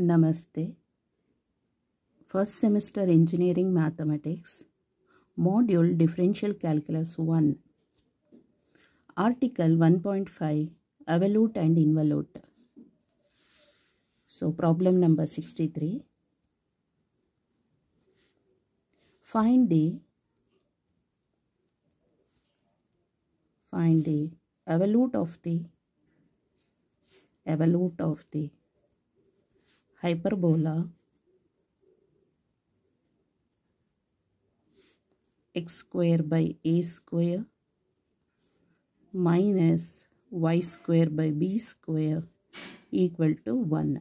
Namaste. First semester Engineering Mathematics, Module Differential Calculus 1, Article 1.5, Evolute and Involute. So problem number 63. Find the evolute of the hyperbola x square by a square minus y square by b square equal to 1.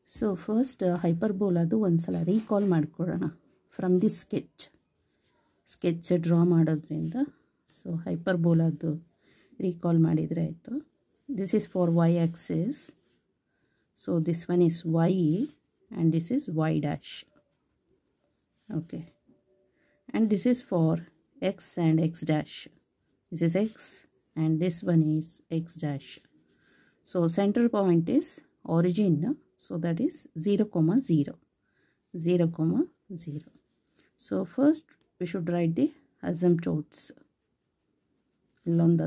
So first hyperbola du ondsala recall ಮಾಡ್ಕೊಳ್ಳೋಣ from this sketch draw ಮಾಡೋದ್ರಿಂದ so hyperbola du recall ಮಾಡಿದ್ರೆ ಆಯ್ತು. This is for y axis, so this one is y and this is y dash. Okay, and this is for x and x dash. This is x and this one is x dash. So center point is origin, so that is 0, 0, 0, 0. So first we should write the asymptotes. Illondu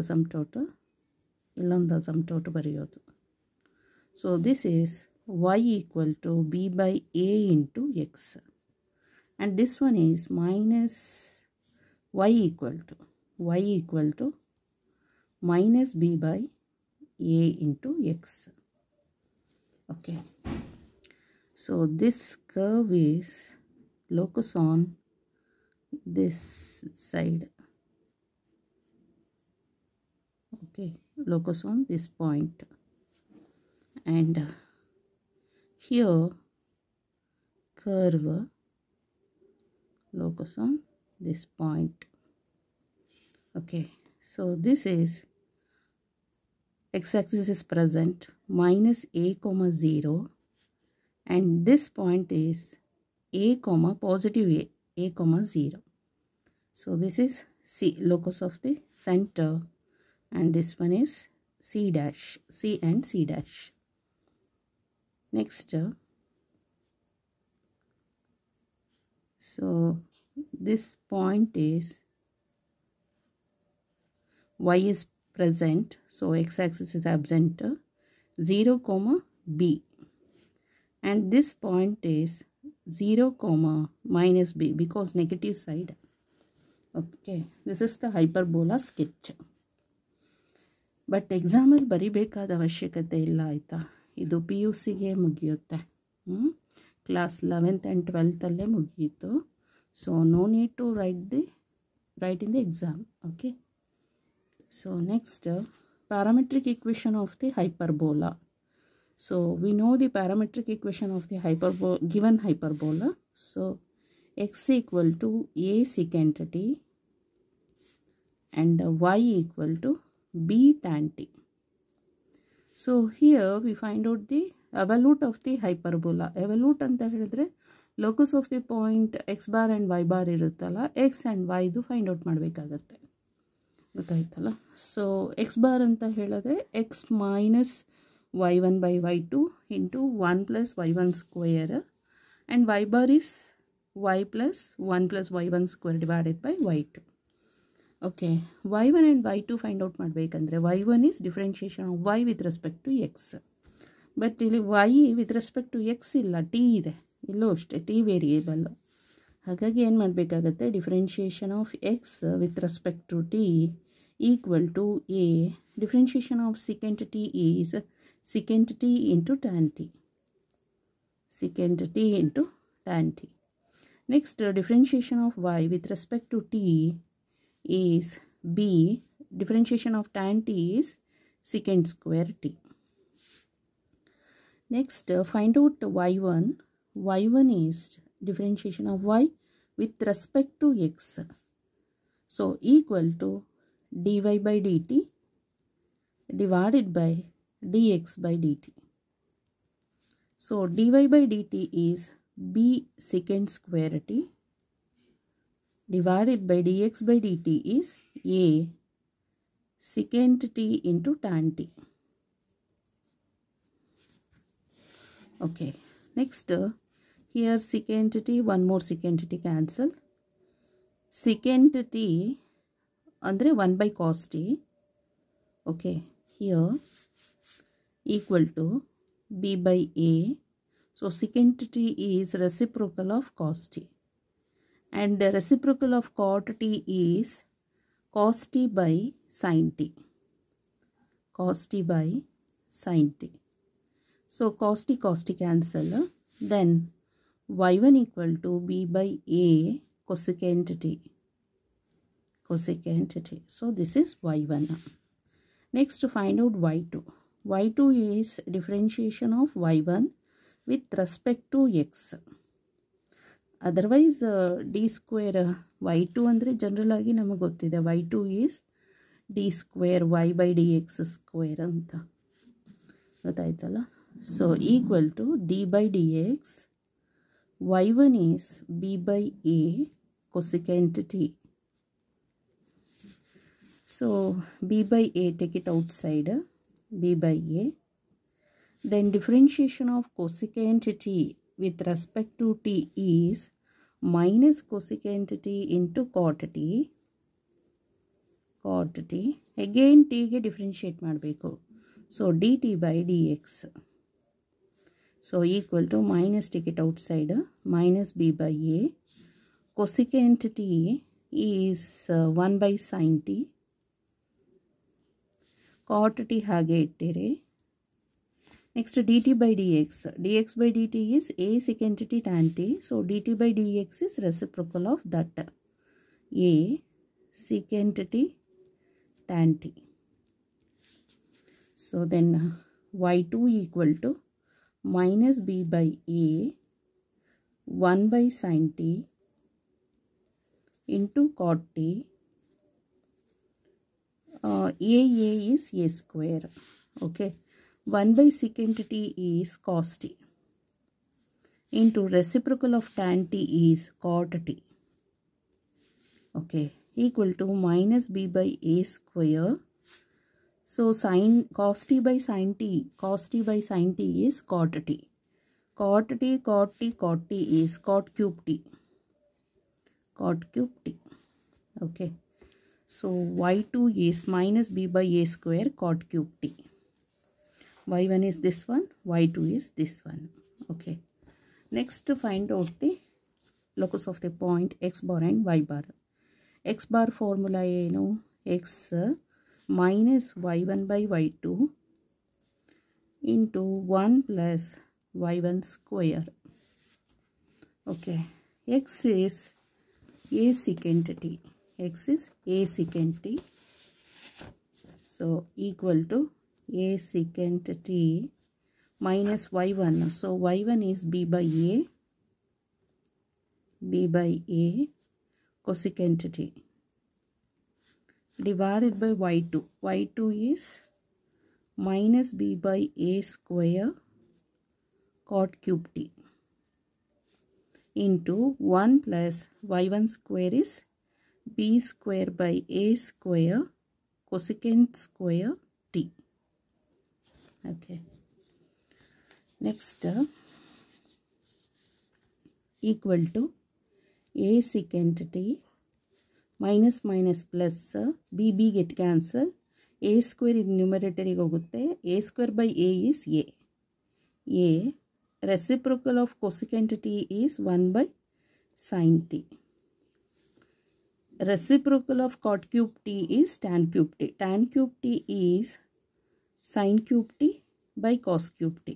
asymptote bariyodu. So this is y equal to b by a into x, and this one is minus y equal to minus b by a into x. Okay, so this curve is locus on this side. Okay, locus on this point, and here curve locus on this point. Okay, so this is x-axis is present minus a comma 0, and this point is a comma positive a comma 0. So this is c, locus of the center, and this one is c dash, c and c dash. Next, so this point is y is present, so x-axis is absent, 0 comma b, and this point is 0 comma minus b because negative side. Okay, this is the hyperbola sketch. But exam ಅಲ್ಲಿ ಬರಿಬೇಕಾದ ಅವಶ್ಯಕತೆ ಇಲ್ಲ ಆಯಿತಾ. ಇದು PUC ಗೆ ಮುಗಿಯುತ್ತೆ, class 11th and 12th ಅಲ್ಲೇ ಮುಗಿಯಿತು. So no need to write in the exam. Okay, so next parametric equation of the hyperbola. So we know the parametric equation of the given hyperbola. So x equal to a secant t and y equal to b tan t. So here we find out the evolute of the hyperbola. Evolute anta helidre locus of the point x bar and y bar iruttalla, x and y du find out ಮಾಡಬೇಕಾಗುತ್ತೆ, ಗೊತ್ತಾಯ್ತಲ್ಲ. So x bar ಅಂತ ಹೇಳಿದ್ರೆ x minus y1 by y2 into 1 plus y1 square, and y bar is y plus 1 plus y1 square divided by y2. Okay, y1 and y2 find out ಮಾಡಬೇಕಂದ್ರೆ y1 is differentiation of y with respect to x, but ಇಲ್ಲಿ y with respect to x ಇಲ್ಲ, t ಇದೆ, ಇಲ್ಲೂ ಅಷ್ಟೇ t variable. ಹಾಗಾಗಿ ಏನು ಮಾಡಬೇಕಾಗತ್ತೆ, differentiation of x with respect to t equal to a, differentiation of secant t is secant t into tan t, secant t into tan t. Next, differentiation of y with respect to t is b, differentiation of tan t is secant square t. Next, find out y1. y1 is differentiation of y with respect to x, so equal to dy by dt divided by dx by dt. So dy by dt is b secant square t divided by dx by dt is a secant t into tan t. Okay, next here secant t, one more secant t cancel. Secant t andre 1 by cos t. Okay, here equal to b by a. So secant t is reciprocal of cos t, and the reciprocal of cot t is cos t by sin t. Cos t by sin t. So cos t cancel. Then y1 equal to b by a cosecant t. Cosecant t. So this is y1. Next to find out y2. y2 is differentiation of y1 with respect to x. Otherwise d square y2 ಅಂದರೆ general ಆಗಿ ನಮಗೆ ಗೊತ್ತಿದೆ y2 is d square y by dx square ಅಂತ ಗೊತ್ತಾಯ್ತಲ್ಲ. So equal to d by dx, y1 is b by a cosecant t. So b by a, take it outside, b by a. Then differentiation of cosecant t with respect to t is minus cosecant t into cot t. Cot t. Again t ಗೆ differentiate ಮಾಡಬೇಕು. So dt by dx. So equal to minus, take it outside, minus b by a. Cosecant t is 1 by sin t. Cot t ಹಾಗೆ ಇಟ್ಟಿರಿ. Next dt by dx. dx by dt is a secant t tan t. So dt by dx is reciprocal of that. A secant t tan t. So then y2 equal to minus b by a 1 by sin t into cot t. A is a square. Okay. 1 by secant t is cos t into reciprocal of tan t is cot t. Okay, equal to minus b by a square. So sin cos t by sin t, cos t by sin t is cot t. Cot t, cot t, cot t is cot cube t. Cot cube t. Okay, so y2 is minus b by a square cot cube t. y1 is this one, y2 is this one. Okay, next to find out the locus of the point x bar and y bar. X bar formula ಏನು, x minus y1 by y2 into 1 plus y1 square. Okay, x is a secant t. X is a secant t. So equal to a secant t minus y1. So y1 is b by a. B by a cosecant t divided by y2. y2 is minus b by a square cot cube t into 1 plus y1 square is b square by a square cosecant square t. Okay, next equal to a secant t minus minus plus b get cancel, a square in numerator ಗೆ ಹೋಗುತ್ತೆ, a square by a is a. Reciprocal of cosecant t is 1 by sin t. Reciprocal of cot cube t is tan cube t. Tan cube t is sin cube t by cos cube t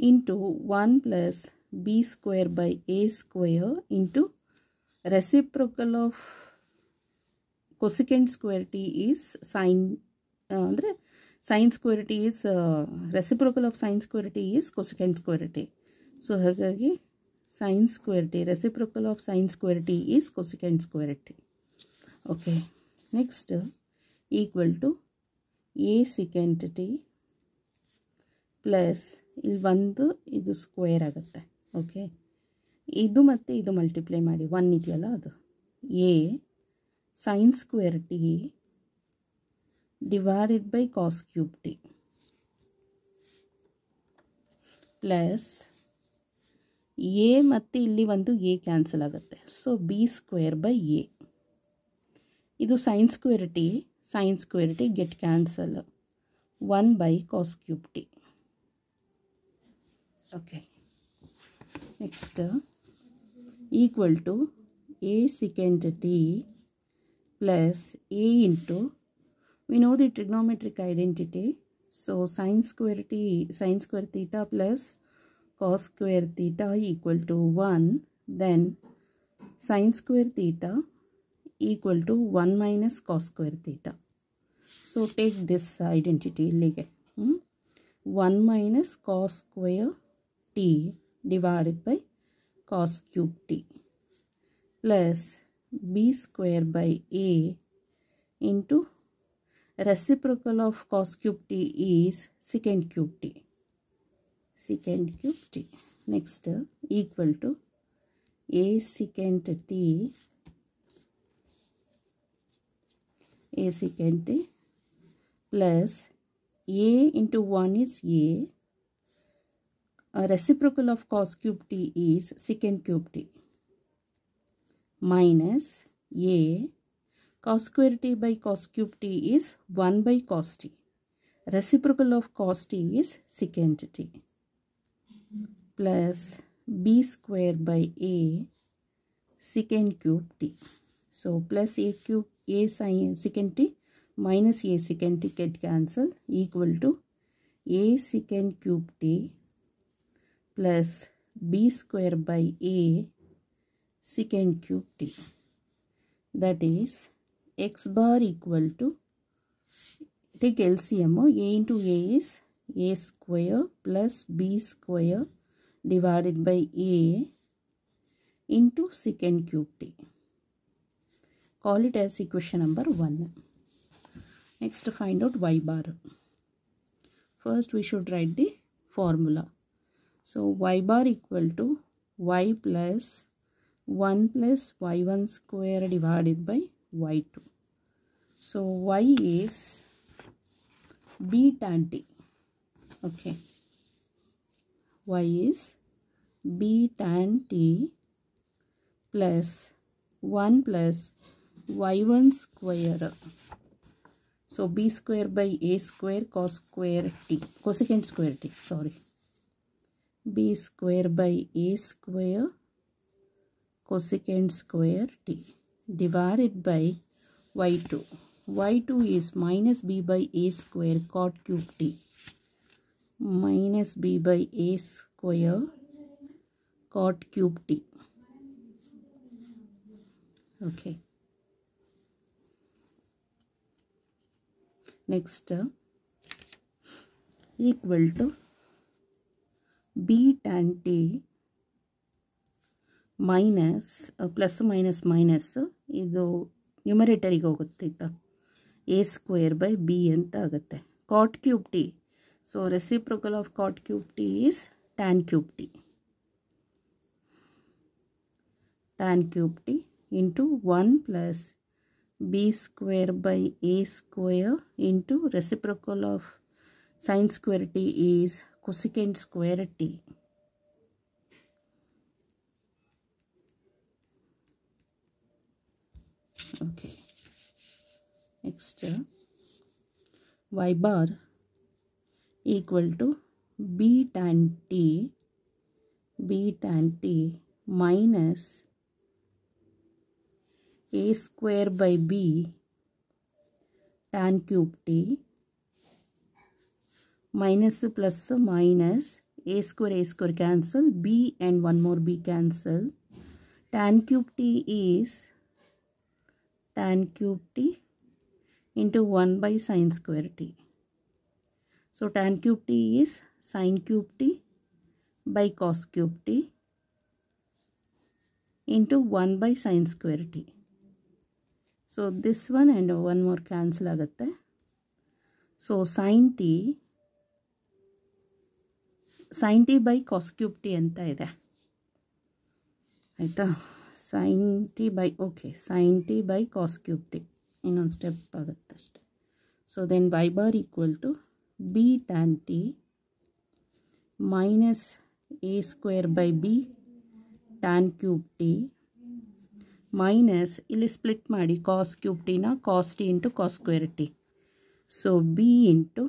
into 1 plus b square by a square into reciprocal of cosecant square t is sin andre sin square t is reciprocal of sin square t is cosecant square t. So ಹಾಗಾಗಿ sin square t, reciprocal of sin square t is cosecant square t. Okay, next equal to a secant t plus ಇಲ್ಲಿ ಒಂದು ಇದು square ಆಗುತ್ತೆ. Okay, ಇದು ಮತ್ತು ಇದು multiply ಮಾಡಿ 1 ಇದೆಯಲ್ಲ ಅದು a sin square t divided by cos cube t. Plus a ಮತ್ತು ಇಲ್ಲಿ ಒಂದು ಎ ಕ್ಯಾನ್ಸಲ್ ಆಗುತ್ತೆ. So b square by a. ಇದು sine square t get cancel 1 by cos cube t. Okay. Next equal to a secant t plus a into, we know the trigonometric identity. So sin square theta plus cos square theta equal to 1. Then sin square theta equal to 1 minus cos square theta. So take this identity. 1 minus cos square t divided by cos cube t plus b square by a into reciprocal of cos cube t is secant cube t. Next equal to a secant t plus a into 1 is a. Reciprocal of cos cube t is secant cube t minus a. Cos square t by cos cube t is 1 by cos t. Reciprocal of cos t is secant t plus b square by a secant cube t. So plus a cube a sin secant t minus a secant t get cancel equal to a secant cube t plus b square by a secant cube t. That is x bar equal to, take LCM, a into a is a square plus b square divided by a into secant cube t. Call it as equation number 1. Next find out y bar. First we should write the formula. So y bar equal to y plus 1 plus y1 square divided by y2. So y is b tan t. Okay. Y is b tan t plus 1 plus y1 square. So b square by a square cosecant square t, b square by a square cosecant square t divided by y2. Y2 is minus b by a square cot cube t minus b by a square cot cube t. Okay. Next equal to b tan t minus plus minus minus ಇದು ನ್ಯೂಮರೇಟರಿಗೆ ಹೋಗುತ್ತೆ a square by b ಅಂತ ಆಗುತ್ತೆ. cot cube t. So reciprocal of cot cube t is tan cube t. Tan cube t into 1 plus b square by a square into reciprocal of sin square t is cosecant square t. Okay. Next y bar equal to b tan t minus a square by b tan cube t minus plus minus a square cancel, b and one more b cancel. Tan cube t is tan cube t into 1 by sin square t. So tan cube t is sin cube t by cos cube t into 1 by sin square t. So this one and one more cancel ಆಗುತ್ತೆ. So sin t by cos cube t ಅಂತ ಇದೆ ಆಯಿತಾ. sin t by cos cube t ಇನ್ನೊಂದು step ಆಗುತ್ತೆ ಅಷ್ಟೆ. So then y bar equal to b tan t minus a square by b tan cube t minus ಇಲ್ಲಿ split ಮಾಡಿ cos cube t ನ cos t into cos square t. So b into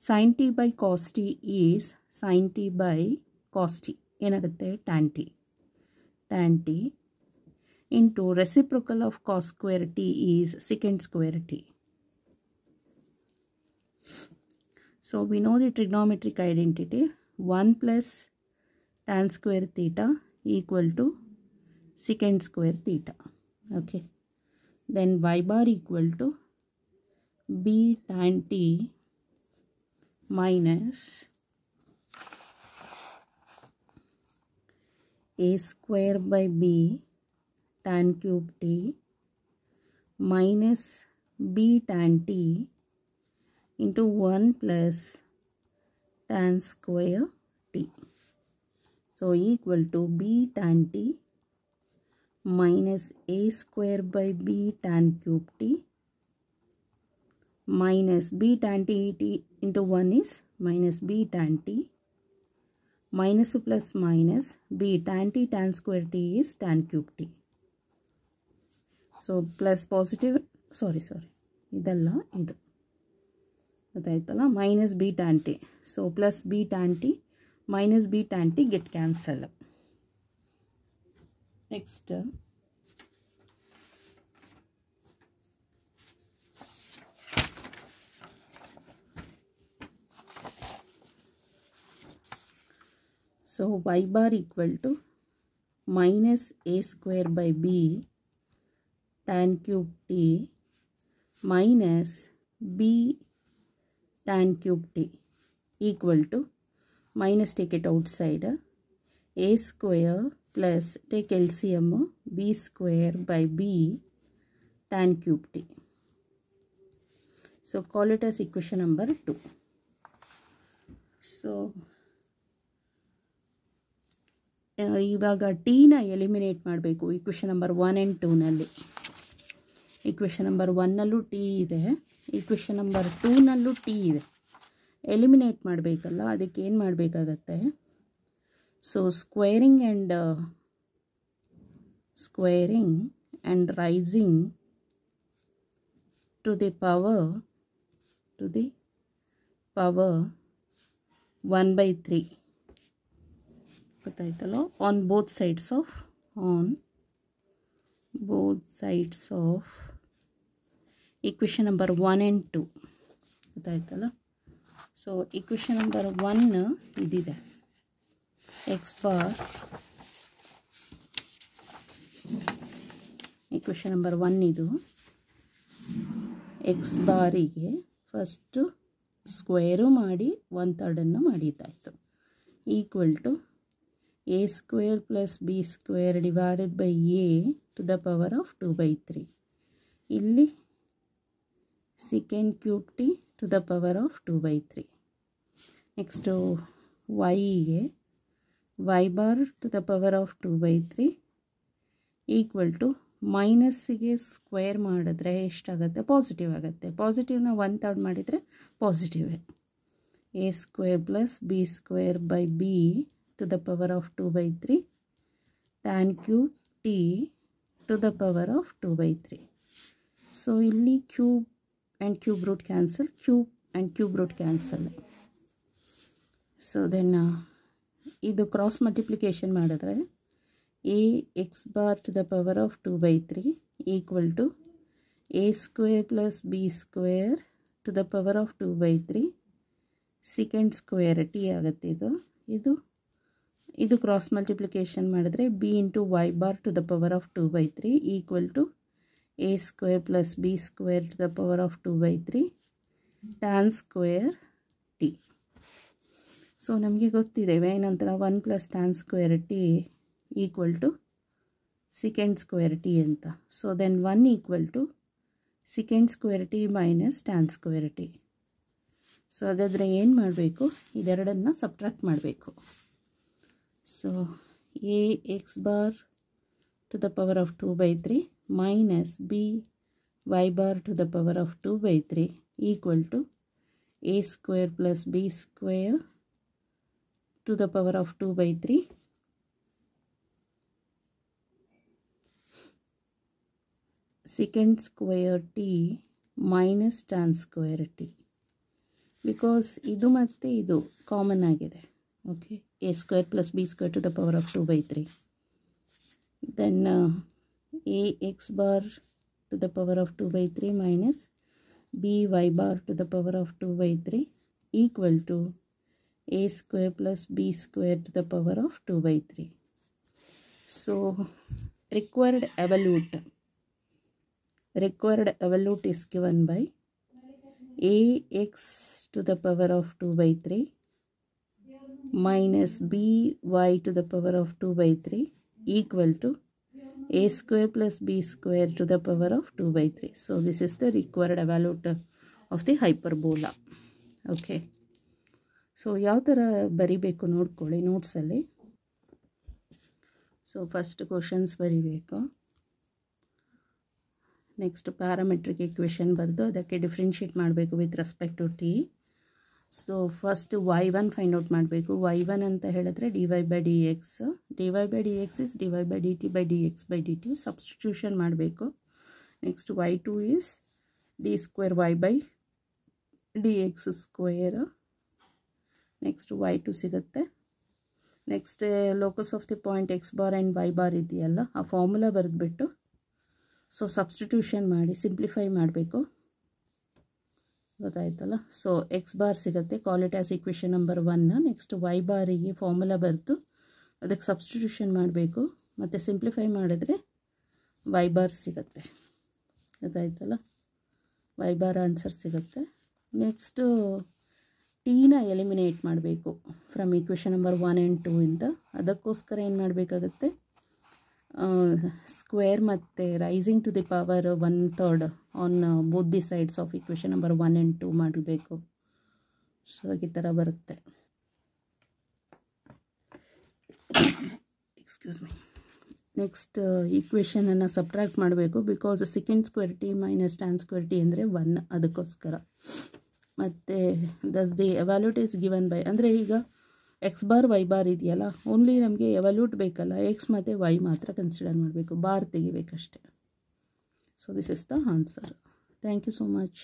sin t by cos t is sin t by cos t ಏನಾಗುತ್ತೆ tan t into reciprocal of cos square t is secant square t. So we know the trigonometric identity 1 plus tan square theta equal to secant square theta. Okay, then y bar equal to b tan t minus a square by b tan cube t minus b tan t into 1 plus tan square t. So equal to b tan t minus a square by b tan cube t minus b tan t into 1 is minus b tan t minus plus minus b tan t tan square t is tan cube t. So plus positive sorry ಇದಲ್ಲ ಇದು ಗೊತ್ತಾಯ್ತಲ್ಲ minus b tan t. So plus b tan t minus b tan t get cancel. Next so y bar equal to minus a square by b tan cube t minus b tan cube t equal to minus take it outside a square plus take LCM b square by b tan cube t. So call it as equation number 2. So ಇವಾಗ ಟಿನ eliminate ಮಾಡಬೇಕು equation number 1 and 2 ನಲ್ಲಿ. Equation number 1ನಲ್ಲೂ T ಇದೆ, equation number 2ನಲ್ಲೂ T ಇದೆ. Eliminate ಮಾಡಬೇಕಲ್ಲ, ಅದಕ್ಕೆ ಏನು ಮಾಡಬೇಕಾಗತ್ತೆ? So squaring and raising to the power 1/3 ಗೊತ್ತಾಯ್ತಲ್ಲ, on both sides of equation number 1 and 2 ಗೊತ್ತಾಯ್ತಲ್ಲ. ಸೊ ಈಕ್ವೇಷನ್ ನಂಬರ್ 1 ಇದಿದೆ, ಎಕ್ಸ್ ಬಾರ್. ಈಕ್ವೇಷನ್ ನಂಬರ್ 1 ಇದು ಎಕ್ಸ್ ಬಾರಿಗೆ ಫಸ್ಟು ಸ್ಕ್ವೇರು ಮಾಡಿ 1/3 ಮಾಡಿದ್ದಾಯಿತು, equal to a square plus b square divided by a to the power of 2/3. ಇಲ್ಲಿ secant cube t to the power of 2/3. Next yಗೆ y bar to the power of 2/3 equal to ಮೈನಸ್ಸಿಗೆ square ಮಾಡಿದ್ರೆ ಎಷ್ಟಾಗುತ್ತೆ? Positive ಆಗುತ್ತೆ. ಪಾಸಿಟಿವ್ನ 1/3 ಮಾಡಿದರೆ ಪಾಸಿಟಿವೇ. a square plus b square by b to the power of 2/3 tan cube t to the power of 2/3. So ಇಲ್ಲಿ cube and cube root cancel, cube and cube root cancel. So then ಇದು cross multiplication ಮಾಡಿದ್ರೆ a x bar to the power of 2/3 equal to a square plus b square to the power of 2/3 secant square t ಆಗುತ್ತೆ. ಇದು cross multiplication ಮಾಡಿದ್ರೆ b into y bar to the power of 2/3 equal to a square plus b square to the power of 2/3 tan square t. So ನಮಗೆ ಗೊತ್ತಿದೆ ಏನಂತ, 1 plus tan square t equal to secant square t ಅಂತ. So then 1 equal to secant square t minus tan square t. So ಹಾಗಾದರೆ ಏನು ಮಾಡಬೇಕು? ಇದೆರಡನ್ನು subtract ಮಾಡಬೇಕು. So a x bar to the power of 2/3 minus b y bar to the power of 2/3 equal to a square plus b square to the power of 2 by 3 secant square t minus tan square t, because ಇದು ಮತ್ತು ಇದು common ಆಗಿದೆ. Okay, a square plus b square to the power of 2 by 3. Then ax bar to the power of 2 by 3 minus by bar to the power of 2 by 3 equal to a square plus b square to the power of 2 by 3. So required evolute is given by ax to the power of 2 by 3 minus by to the power of 2 by 3 equal to a square plus b square to the power of 2 by 3. So this is the required evolute of the hyperbola. Okay, so ಯಾವ ಥರ ಬರಿಬೇಕು ನೋಡ್ಕೊಳ್ಳಿ ನೋಟ್ಸಲ್ಲಿ. So first questions ಬರಿಬೇಕು, next parametric equation ಬರೆದು ಅದಕ್ಕೆ differentiate ಮಾಡಬೇಕು with respect to T. So first y1 find out ಮಾಡಬೇಕು. y1 ಅಂತ ಹೇಳಿದ್ರೆ dy by dx, dy by dx is dy by dt by dx by dt, substitution ಮಾಡಬೇಕು. Next y2 is d square y by dx square. Next y2 ಸಿಗುತ್ತೆ. Next locus of the point x bar and y bar ಇದೆಯಲ್ಲ, ಆ formula ಬರೆದ್ಬಿಟ್ಟು so substitution ಮಾಡಿ simplify ಮಾಡಬೇಕು. ಗೊತ್ತಾಯ್ತಲ್ಲ. So x bar ಸಿಗುತ್ತೆ, call it as equation number 1. Next y ಬಾರಿಗೆ formula ಬರೆದು ಅದಕ್ಕೆ ಸಬ್ಸ್ಟಿಟ್ಯೂಷನ್ ಮಾಡಬೇಕು, ಮತ್ತು ಸಿಂಪ್ಲಿಫೈ ಮಾಡಿದ್ರೆ ವೈ ಬಾರ್ ಸಿಗುತ್ತೆ. ಗೊತ್ತಾಯ್ತಲ್ಲ, ವೈ ಬಾರ್ ಆನ್ಸರ್ ಸಿಗುತ್ತೆ. ನೆಕ್ಸ್ಟು ಟೀನ ಎಲಿಮಿನೇಟ್ ಮಾಡಬೇಕು ಫ್ರಮ್ ಇಕ್ವೇಷನ್ ನಂಬರ್ 1 ಆ್ಯಂಡ್ 2 ಇಂದ. ಅದಕ್ಕೋಸ್ಕರ ಏನು ಮಾಡಬೇಕಾಗುತ್ತೆ, ಸ್ಕ್ವೇರ್ ಮತ್ತು raising to the power 1/3 on both the sides of equation number 1 and 2 ಮಾಡಬೇಕು. ಸೊ ಈ ಥರ ಬರುತ್ತೆ. Excuse me. ನೆಕ್ಸ್ಟ್ ಈಕ್ವೇಷನನ್ನು ಸಬ್ಟ್ರಾಕ್ಟ್ ಮಾಡಬೇಕು, because second square t minus tan square t ಅಂದರೆ 1, ಅದಕ್ಕೋಸ್ಕರ. ಮತ್ತು thus the evaluate is given by, ಅಂದರೆ ಈಗ ಎಕ್ಸ್ ಬಾರ್ ವೈ ಬಾರ್ ಇದೆಯಲ್ಲ, ಓನ್ಲಿ ನಮಗೆ ಎವಲ್ಯೂಟ್ ಬೇಕಲ್ಲ, ಎಕ್ಸ್ ಮತ್ತು ವೈ ಮಾತ್ರ ಕನ್ಸಿಡರ್ ಮಾಡಬೇಕು, ಬಾರ್ ತೆಗಿಬೇಕಷ್ಟೆ. So this is the answer. Thank you so much.